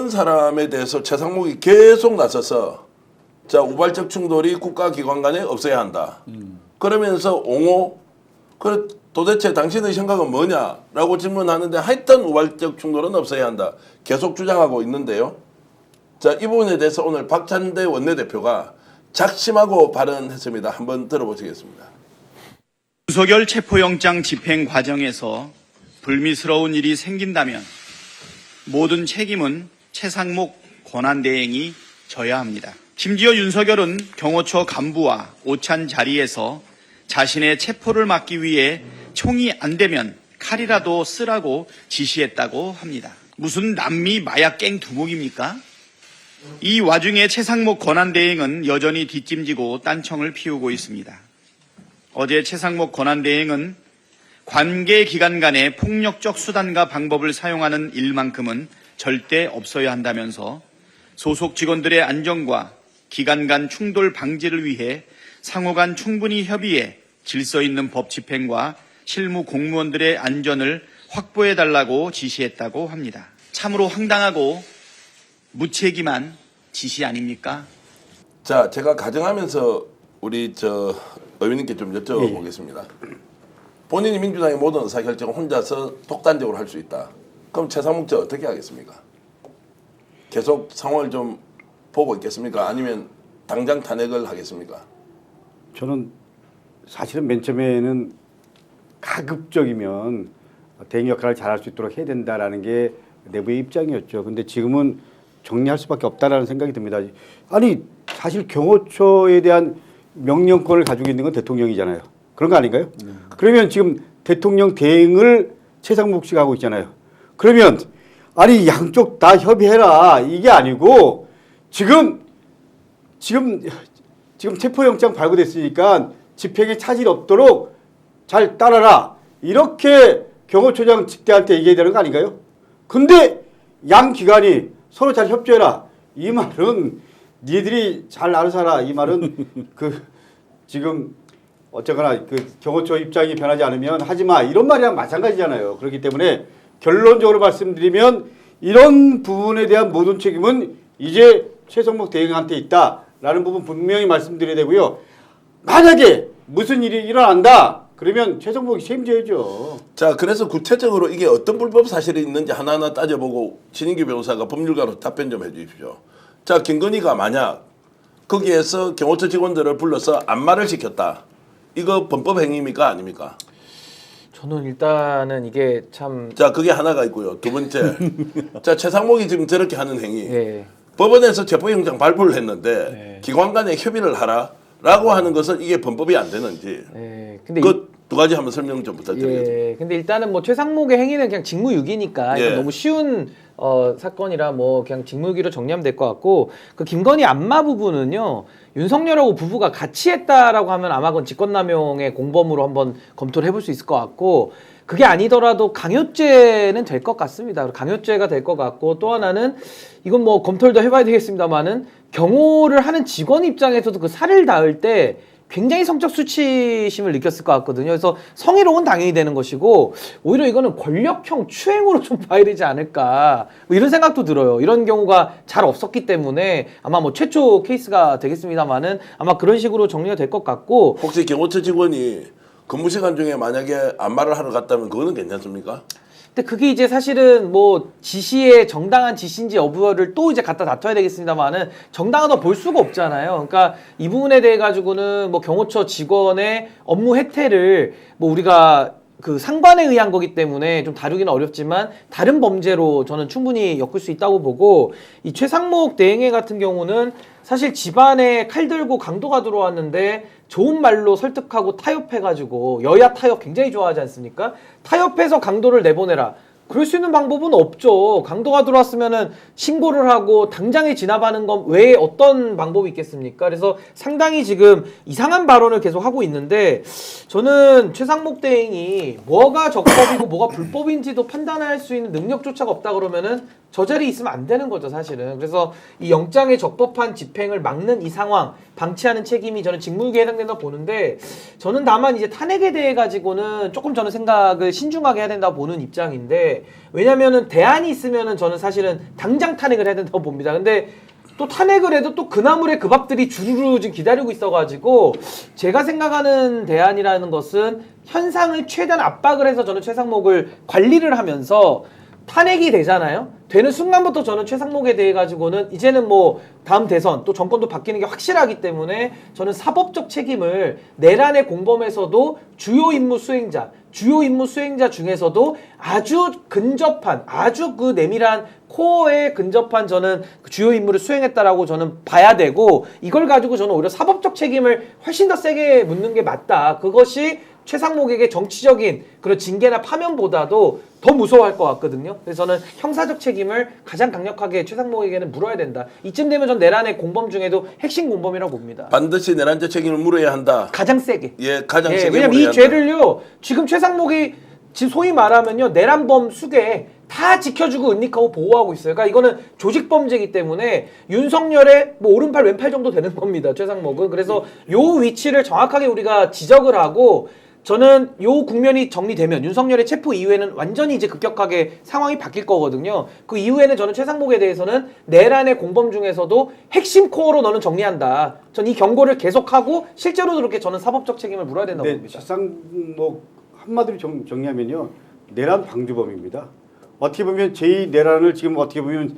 이런 사람에 대해서 최상목이 계속 나서서 자 우발적 충돌이 국가기관 간에 없어야 한다. 그러면서 옹호 도대체 당신의 생각은 뭐냐라고 질문하는데 하여튼 우발적 충돌은 없어야 한다. 계속 주장하고 있는데요. 자, 이 부분에 대해서 오늘 박찬대 원내대표가 작심하고 발언했습니다. 한번 들어보시겠습니다. 윤석열 체포영장 집행 과정에서 불미스러운 일이 생긴다면 모든 책임은 최상목 권한대행이 져야 합니다. 심지어 윤석열은 경호처 간부와 오찬 자리에서 자신의 체포를 막기 위해 총이 안 되면 칼이라도 쓰라고 지시했다고 합니다. 무슨 남미 마약갱 두목입니까? 이 와중에 최상목 권한대행은 여전히 뒷짐지고 딴청을 피우고 있습니다. 어제 최상목 권한대행은 관계기관 간의 폭력적 수단과 방법을 사용하는 일만큼은 절대 없어야 한다면서 소속 직원들의 안전과 기관 간 충돌 방지를 위해 상호 간 충분히 협의해 질서 있는 법 집행과 실무 공무원들의 안전을 확보해달라고 지시했다고 합니다. 참으로 황당하고 무책임한 지시 아닙니까? 자, 제가 가정하면서 우리 의원님께 좀 여쭤보겠습니다. 본인이 민주당의 모든 의사결정을 혼자서 독단적으로 할 수 있다. 그럼 최상목 저 어떻게 하겠습니까? 계속 상황을 좀 보고 있겠습니까? 아니면 당장 탄핵을 하겠습니까? 저는 사실은 맨 처음에는 가급적이면 대행 역할을 잘할 수 있도록 해야 된다라는 게 내부의 입장이었죠. 근데 지금은 정리할 수밖에 없다라는 생각이 듭니다. 아니 사실 경호처에 대한 명령권을 가지고 있는 건 대통령이잖아요. 그런 거 아닌가요? 그러면 지금 대통령 대행을 최상목 씨가 하고 있잖아요. 그러면 아니 양쪽 다 협의해라 이게 아니고 지금 체포영장 발부됐으니까 집행에 차질 없도록 잘 따라라 이렇게 경호처장 직대한테 얘기해야 되는 거 아닌가요? 근데 양 기관이 서로 잘 협조해라 이 말은 니들이 잘 알아서 하라 이 말은 지금 어쨌거나 경호처 입장이 변하지 않으면 하지마 이런 말이랑 마찬가지잖아요. 그렇기 때문에 결론적으로 말씀드리면 이런 부분에 대한 모든 책임은 이제 최상목 대행한테 있다라는 부분 분명히 말씀드려야 되고요. 만약에 무슨 일이 일어난다 그러면 최상목이 책임져야죠. 자, 그래서 구체적으로 이게 어떤 불법 사실이 있는지 하나하나 따져보고 신인규 변호사가 법률가로 답변 좀 해주십시오. 자, 김건희가 만약 거기에서 경호처 직원들을 불러서 안마를 시켰다. 이거 범법 행위입니까? 아닙니까? 저는 일단은 이게 참. 자, 그게 하나가 있고요. 두 번째. 자, 최상목이 지금 저렇게 하는 행위. 예. 법원에서 체포영장 발부를 했는데 네. 기관 간에 협의를 하라라고 하는 것은 이게 범법이 안 되는지. 예. 근데 그 두 가지 한번 설명 좀 부탁드리겠습니다. 예. 근데 일단은 뭐 최상목의 행위는 그냥 직무유기니까 예. 이거 너무 쉬운 사건이라 뭐 그냥 직무유기로 정리하면 될 것 같고 그 김건희 안마 부분은요. 윤석열하고 부부가 같이 했다라고 하면 아마 그건 직권남용의 공범으로 한번 검토를 해볼 수 있을 것 같고 그게 아니더라도 강요죄는 될 것 같습니다. 강요죄가 될 것 같고 또 하나는 이건 뭐 검토를 더 해봐야 되겠습니다만은 경호를 하는 직원 입장에서도 그 살을 닿을 때 굉장히 성적 수치심을 느꼈을 것 같거든요. 그래서 성희롱은 당연히 되는 것이고 오히려 이거는 권력형 추행으로 좀 봐야 되지 않을까 뭐 이런 생각도 들어요. 이런 경우가 잘 없었기 때문에 아마 뭐 최초 케이스가 되겠습니다만은 아마 그런 식으로 정리가 될 것 같고 혹시 경호처 직원이 근무 시간 중에 만약에 안마를 하러 갔다면 그거는 괜찮습니까? 근데 그게 이제 사실은 뭐 지시의 정당한 지시인지 여부를 또 이제 갖다 다퉈야 되겠습니다만은 정당하다 볼 수가 없잖아요. 그러니까 이 부분에 대해 가지고는 뭐 경호처 직원의 업무 혜택을 뭐 우리가 그 상관에 의한 거기 때문에 좀 다루기는 어렵지만 다른 범죄로 저는 충분히 엮을 수 있다고 보고 이 최상목 대행해 같은 경우는 사실 집안에 칼 들고 강도가 들어왔는데 좋은 말로 설득하고 타협해가지고 여야 타협 굉장히 좋아하지 않습니까? 타협해서 강도를 내보내라. 그럴 수 있는 방법은 없죠. 강도가 들어왔으면은 신고를 하고 당장에 진압하는 것 외에 어떤 방법이 있겠습니까? 그래서 상당히 지금 이상한 발언을 계속 하고 있는데 저는 최상목 대행이 뭐가 적법이고 뭐가 불법인지도 판단할 수 있는 능력조차가 없다 그러면은 저 자리에 있으면 안 되는 거죠, 사실은. 그래서 이 영장의 적법한 집행을 막는 이 상황, 방치하는 책임이 저는 직무유기에 해당된다고 보는데, 저는 다만 이제 탄핵에 대해 가지고는 조금 저는 생각을 신중하게 해야 된다고 보는 입장인데, 왜냐면은 대안이 있으면은 저는 사실은 당장 탄핵을 해야 된다고 봅니다. 근데 또 탄핵을 해도 또 그 나물의 그 밥들이 주르르 지금 기다리고 있어가지고, 제가 생각하는 대안이라는 것은 현상을 최대한 압박을 해서 저는 최상목을 관리를 하면서 탄핵이 되잖아요. 되는 순간부터 저는 최상목에 대해 가지고는 이제는 뭐 다음 대선 또 정권도 바뀌는 게 확실하기 때문에 저는 사법적 책임을 내란의 공범에서도 주요 임무 수행자 중에서도 아주 근접한, 아주 그 내밀한 코어에 근접한 저는 그 주요 임무를 수행했다라고 저는 봐야 되고, 이걸 가지고 저는 오히려 사법적 책임을 훨씬 더 세게 묻는 게 맞다. 그것이 최상목에게 정치적인 그런 징계나 파면보다도 더 무서워할 것 같거든요. 그래서 저는 형사적 책임을 가장 강력하게 최상목에게는 물어야 된다. 이쯤 되면 전 내란의 공범 중에도 핵심 공범이라고 봅니다. 반드시 내란죄 책임을 물어야 한다. 가장 세게. 예, 가장 세게 왜냐면 물어야 이 한다. 죄를요, 지금 최상목이 지금 소위 말하면요, 내란범 수괴 다 지켜주고 은닉하고 보호하고 있어요. 그러니까 이거는 조직범죄이기 때문에 윤석열의 뭐 오른팔 왼팔 정도 되는 겁니다, 최상목은. 그래서 요 위치를 정확하게 우리가 지적을 하고, 저는 요 국면이 정리되면 윤석열의 체포 이후에는 완전히 이제 급격하게 상황이 바뀔 거거든요. 그 이후에는 저는 최상목에 대해서는 내란의 공범 중에서도 핵심 코어로 너는 정리한다. 전 이 경고를 계속하고 실제로도 그렇게 저는 사법적 책임을 물어야 된다고 네, 봅니다. 최상목 한마디로 정리하면요, 내란 방주범입니다. 어떻게 보면 제2 내란을 지금 어떻게 보면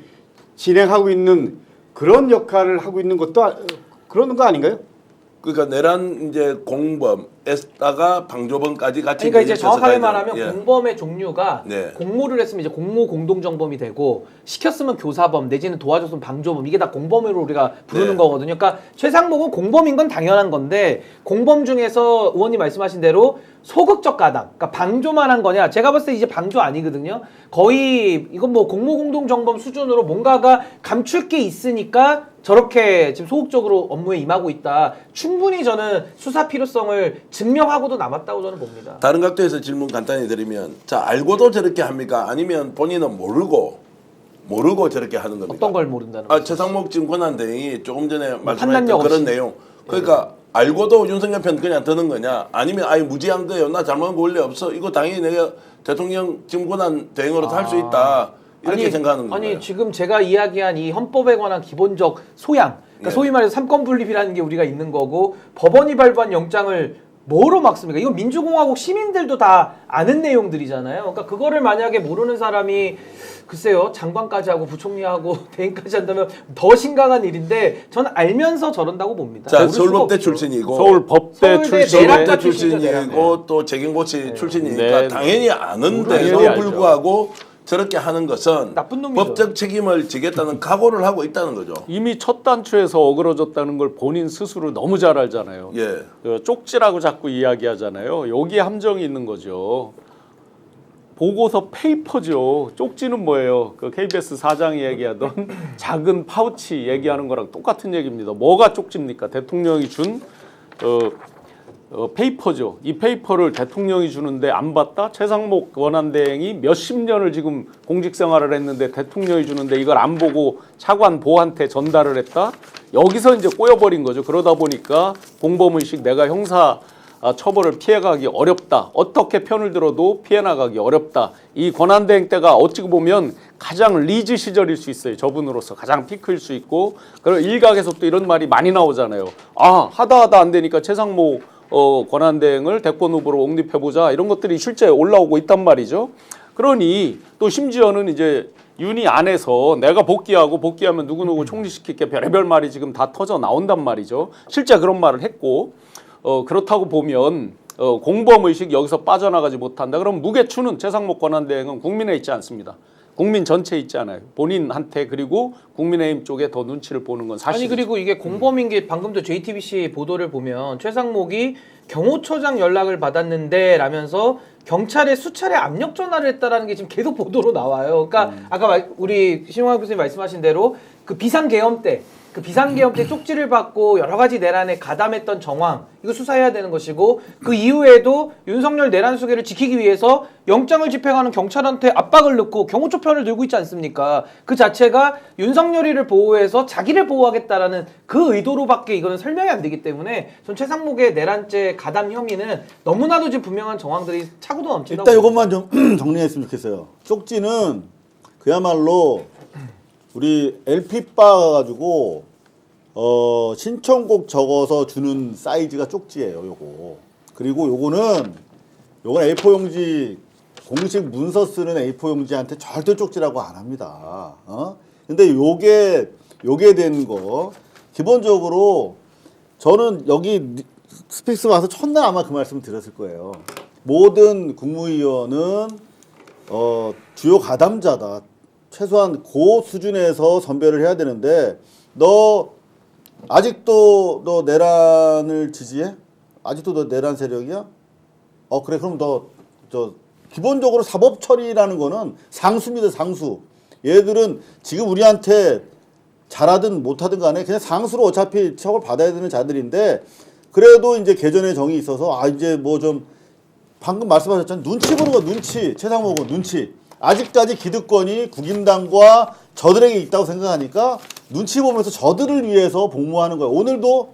진행하고 있는 그런 역할을 하고 있는 것도 그런 거 아닌가요? 그러니까 내란 이제 공범에다가 방조범까지 같이 그러니까 이제 연결해서 정확하게 가야 말하면 돼요. 예. 공범의 종류가 네. 공모를 했으면 이제 공모 공동정범이 되고, 시켰으면 교사범 내지는 도와줬으면 방조범, 이게 다 공범으로 우리가 부르는 네. 거거든요. 그러니까 최상목은 공범인 건 당연한 건데, 공범 중에서 의원님 말씀하신 대로 소극적 가담, 그러니까 방조만 한 거냐? 제가 봤을 때 이제 방조 아니거든요. 거의 이건 뭐 공모 공동정범 수준으로 뭔가가 감출 게 있으니까 저렇게 지금 소극적으로 업무에 임하고 있다. 충분히 저는 수사 필요성을 증명하고도 남았다고 저는 봅니다. 다른 각도에서 질문 간단히 드리면, 자, 알고도 저렇게 합니까? 아니면 본인은 모르고 저렇게 하는 겁니까? 어떤 걸 모른다는 거죠? 최상목 지금 권한대행이 조금 전에 말씀하셨던 판단력 그런 없이. 내용. 그러니까 알고도 윤석열 편 그냥 드는 거냐? 아니면 아예 무지한 거예요. 나 잘못한 거 원래 없어. 이거 당연히 내가 대통령 지금 권한 대행으로도 할 수 있다. 이렇게 생각하는 거예요. 아니 지금 제가 이야기한 이 헌법에 관한 기본적 소양, 그러니까 네. 소위 말해서 삼권 분립이라는 게 우리가 있는 거고, 법원이 발부한 영장을 뭐로 막습니까? 이건 민주공화국 시민들도 다 아는 내용들이잖아요. 그러니까 그거를 만약에 모르는 사람이 글쎄요, 장관까지 하고 부총리하고 대행까지 한다면 더 심각한 일인데, 저는 알면서 저런다고 봅니다. 자, 모를 수가 서울법대 없죠. 출신이고 서울법대 서울대 출신의 내란과 법대 출신이죠, 출신이고 또 재경고시 출신이니까 네. 당연히 아는데도 당연히 알죠. 불구하고 저렇게 하는 것은 나쁜 놈이죠. 법적 책임을 지겠다는 각오를 하고 있다는 거죠. 이미 첫 단추에서 어그러졌다는 걸 본인 스스로 너무 잘 알잖아요. 예. 쪽지라고 자꾸 이야기하잖아요. 여기에 함정이 있는 거죠. 보고서 페이퍼죠. 쪽지는 뭐예요? 그 KBS 사장이 얘기하던 작은 파우치 얘기하는 거랑 똑같은 얘기입니다. 뭐가 쪽지입니까? 대통령이 준 페이퍼죠. 이 페이퍼를 대통령이 주는데 안 받다? 최상목 권한대행이 몇십 년을 지금 공직생활을 했는데 대통령이 주는데 이걸 안 보고 차관 보한테 전달을 했다? 여기서 이제 꼬여버린 거죠. 그러다 보니까 공범의식, 내가 형사 처벌을 피해가기 어렵다. 어떻게 편을 들어도 피해나가기 어렵다. 이 권한대행 때가 어찌 보면 가장 리즈 시절일 수 있어요. 저분으로서 가장 피크일 수 있고, 그리고 일각에서 또 이런 말이 많이 나오잖아요. 아, 하다 안 되니까 최상목 권한대행을 대권 후보로 옹립해보자, 이런 것들이 실제 올라오고 있단 말이죠. 그러니 또 심지어는 이제 윤희 안에서 내가 복귀하면 누구누구 총리시킬게, 별의별 말이 지금 다 터져 나온단 말이죠. 실제 그런 말을 했고, 그렇다고 보면 공범의식 여기서 빠져나가지 못한다. 그럼 무게추는 최상목 권한대행은 국민에 있지 않습니다. 국민 전체에 있지 않아요. 본인한테, 그리고 국민의힘 쪽에 더 눈치를 보는 건 사실이죠. 아니 그리고 이게 공범인 게, 방금도 JTBC 보도를 보면 최상목이 경호처장 연락을 받았는데 라면서 경찰에 수차례 압력 전화를 했다라는 게 지금 계속 보도로 나와요. 그러니까 아까 우리 신용환 교수님 말씀하신 대로 그 비상계엄 때 쪽지를 받고 여러 가지 내란에 가담했던 정황 이거 수사해야 되는 것이고 그 이후에도 윤석열 내란 수계를 지키기 위해서 영장을 집행하는 경찰한테 압박을 넣고 경호처 편을 들고 있지 않습니까? 그 자체가 윤석열이를 보호해서 자기를 보호하겠다라는 그 의도로밖에 이거는 설명이 안 되기 때문에 전 최상목의 내란죄 가담 혐의는 너무나도 지금 분명한 정황들이 차고도 넘친다고 일단 이것만 좀 정리했으면 좋겠어요. 쪽지는 그야말로 우리 LP바 가지고 신청곡 적어서 주는 사이즈가 쪽지예요, 요거. 그리고 요건 A4 용지 공식 문서 쓰는 A4 용지한테 절대 쪽지라고 안 합니다. 근데 요게 된 거 기본적으로 저는 여기 스픽스 와서 첫날 아마 그 말씀 드렸을 거예요. 모든 국무위원은 주요 가담자다. 최소한 그 수준에서 선별을 해야 되는데 아직도 너 내란을 지지해? 아직도 너 내란 세력이야? 그래 그럼 기본적으로 사법 처리라는 거는 상수입니다. 상수. 얘들은 지금 우리한테 잘하든 못하든 간에 그냥 상수로 어차피 처벌 받아야 되는 자들인데 그래도 이제 개전의 정이 있어서 이제 뭐 좀 방금 말씀하셨잖아요. 눈치 보는 거 눈치. 최상목은 눈치. 아직까지 기득권이 국임당과 저들에게 있다고 생각하니까 눈치 보면서 저들을 위해서 복무하는 거예요. 오늘도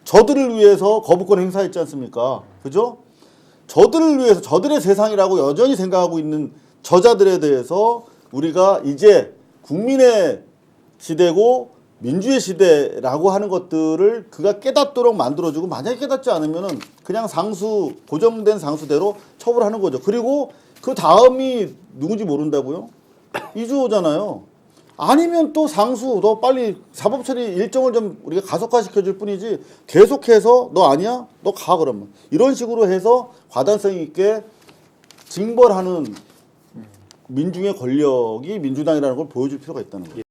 저들을 위해서 거부권 행사했지 않습니까? 그죠? 저들을 위해서 저들의 세상이라고 여전히 생각하고 있는 저자들에 대해서 우리가 이제 국민의 시대고 민주의 시대라고 하는 것들을 그가 깨닫도록 만들어주고 만약에 깨닫지 않으면은 그냥 고정된 상수대로 처벌하는 거죠. 그리고 그 다음이 누군지 모른다고요? 이주호잖아요. 아니면 또 상수, 너 빨리 사법처리 일정을 좀 우리가 가속화시켜줄 뿐이지 계속해서 너 아니야? 너 가 그러면. 이런 식으로 해서 과단성 있게 징벌하는 민중의 권력이 민주당이라는 걸 보여줄 필요가 있다는 거예요.